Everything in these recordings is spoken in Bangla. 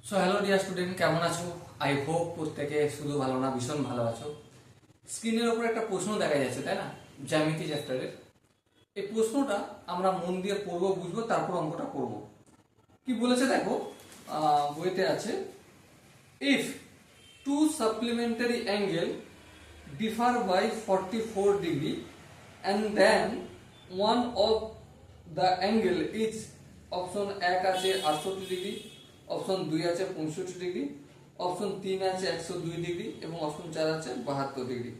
সো হ্যালো ডিয়ার স্টুডেন্ট, কেমন আছো? আই হোপ প্রত্যেকে শুধু ভালো না, ভীষণ ভালো আছো। স্ক্রিনের ওপর একটা প্রশ্ন দেখা যাচ্ছে, তাই না? জ্যামিতি চ্যাপ্টারের এই প্রশ্নটা আমরা মন দিয়ে পড়বো, বুঝবো, তারপর অঙ্কটা করব। কি বলেছে দেখো, বইতে আছে, if two supplementary angle differ by 44 degree and then one of the angle is option 1 আছে 68 ডিগ্রি, অপশন 2 আছে 65 ডিগ্রি, অপশন 3 আছে 102 ডিগ্রি এবং অপশন 4 আছে 72 ডিগ্রি।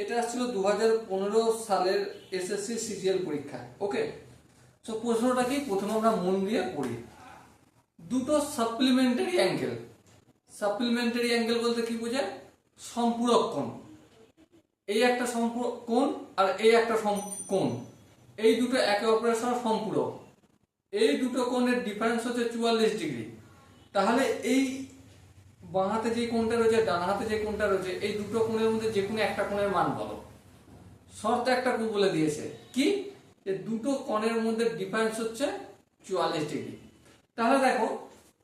এটা ছিল 2015 সালের এসএসসি সিজিএল পরীক্ষা। ওকে, সো প্রশ্নটা কি, প্রথমে আমরা মন দিয়ে পড়ি। দুটো সাপ্লিমেন্টারি অ্যাঙ্গেল, সাপ্লিমেন্টারি অ্যাঙ্গেল বলতে কি বোঝায়? সম্পূরক কোণ। এই একটা সম্পূরক কোণ আর এই একটা কোণ, এই দুটো একে অপরের সঙ্গে সম্পূরক। এই দুটো কোণের ডিফারেন্স হচ্ছে 44 ডিগ্রি। তাহলে এই বাঁ হাতে যে কোণটা রয়েছে, ডান হাতে যে কোণটা রয়েছে, এই দুটো কোণের মধ্যে যে কোনো একটা কোণের মান বলো। শর্ত একটা বলে দিয়েছে কি, যে দুটো কোণের মধ্যে ডিফারেন্স হচ্ছে 44 ডিগ্রি। তাহলে দেখো,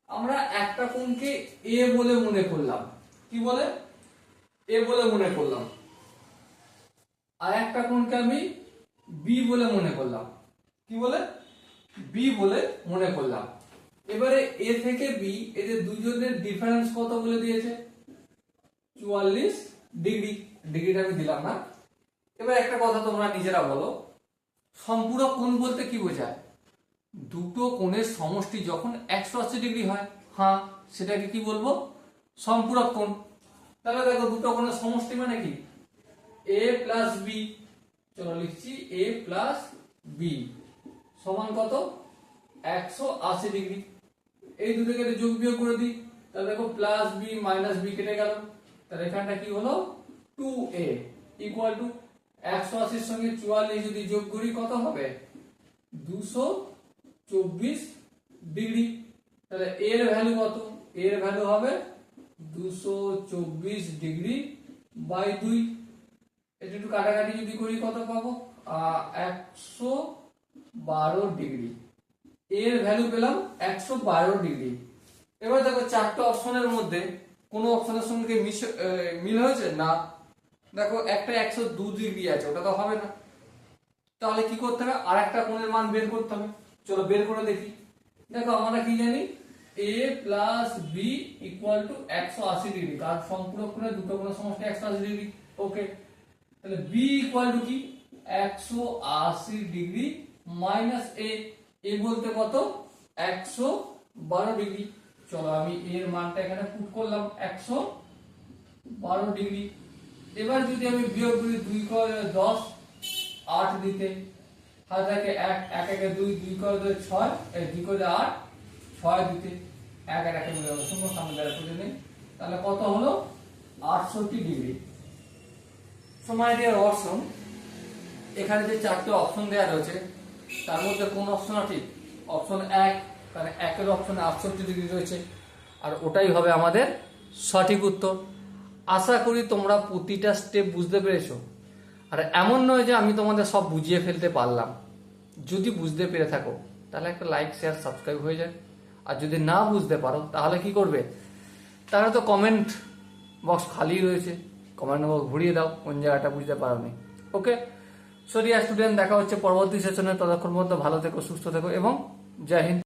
আমরা একটা কোণকে এ বলে মনে করলাম। কি বলে? এ বলে মনে করলাম। আর একটা কোণকে আমি বি বলে মনে করলাম। কি বলে? বি বলে মনে করলাম। এবারে এ থেকে বি, এদের দুজনের ডিফারেন্স কত বলে দিয়েছে? 44 ডিগ্রি। ডিগ্রিটা আমি দিলাম না। এবার একটা কথা তোমরা নিজেরা বলো, সম্পূরক কোণ বলতে কি বোঝায়? দুটো কোণের সমষ্টি যখন 180 ডিগ্রি হয়, হ্যাঁ, সেটাকে কি বলবো? সম্পূরক কোণ। তাহলে দেখো, দুটো কোণের সমষ্টি মানে কি? এ প্লাস বি। চলো লিখছি, এ প্লাস বি সমান কত? 180 ডিগ্রি। এই দুটোকে যোগ বিয়োগ করে দিই, তাহলে দেখো প্লাস বি মাইনাস বি কেটে গেল। তাহলে এখানটা কি হলো? 2a ইকুয়াল টু 180 সঙ্গে 44 যদি যোগ করি কত হবে? 224 ডিগ্রি। তাহলে এর ভ্যালু কত? এর ভ্যালু হবে 224 ডিগ্রি বাই 2। এটা একটু কাটাকাটি যদি করি কত পাবো? 112 ডিগ্রি। এর ভ্যালু পেলাম 112 ডিগ্রি। এবার দেখো, চারটে অপশনের মধ্যে কোন অপশনের সঙ্গে মিল হয়েছে না? দেখো, একটা 102 ডিগ্রি আছে, ওটা তো হবে না। তাহলে কি করতে হবে? আর একটা কোণের মান বের করতে হবে। চলো বের করে দেখি। দেখো, আমরা কি জানি? a plus b equal to 180 degree, কারণ সম্পূরক কোণের দুটো কোণের সমষ্টি 180 ডিগ্রি। ওকে, তাহলে b ইকুয়াল টু কি? 180 ডিগ্রি মাইনাস a। এ বলতে কত? 112 ডিগ্রি। চলো আমি এর মানটা এখানে পুট করলাম, 112 ডিগ্রি। এবার যদি আমি বিয়োগ করি, 2 করে 10, 8 দিতে, হাত থেকে 1, 1 একে 2, 2 করে 2 6, 2 করে 8, 6 দিতে, 1 আর 1 মিলে শূন্য, সামনে দ্বারা করে নেই। তাহলে কত হলো? 68 ডিগ্রি। সময় দিয়ে অপশন, এখানে যে চারটে অপশন দেওয়া রয়েছে তার মধ্যে কোন অপশন ঠিক? অপশন 1, কারণ 1 এর অপশনে 68 ডিগ্রি রয়েছে, আর ওটাই হবে আমাদের সঠিক উত্তর। আশা করি তোমরা প্রতিটা স্টেপ বুঝতে পেরেছো। আর এমন নয় যে আমি তোমাদের সব বুঝিয়ে ফেলতে পারলাম। যদি বুঝতে পেরে থাকো তাহলে একটা লাইক, শেয়ার, সাবস্ক্রাইব হয়ে যায়। আর যদি না বুঝতে পারো তাহলে কি করবে? তাহলে তো কমেন্ট বক্স খালি রয়েছে, কমেন্ট বক্স ভরিয়ে দাও কোন জায়গাটা বুঝতে পারোনি। ওকে, সো ডিয়ার স্টুডেন্ট, দেখা হচ্ছে পরবর্তী সেশনে। ততক্ষণ পর্যন্ত ভালো থেকো, সুস্থ থেকো এবং জয় হিন্দ।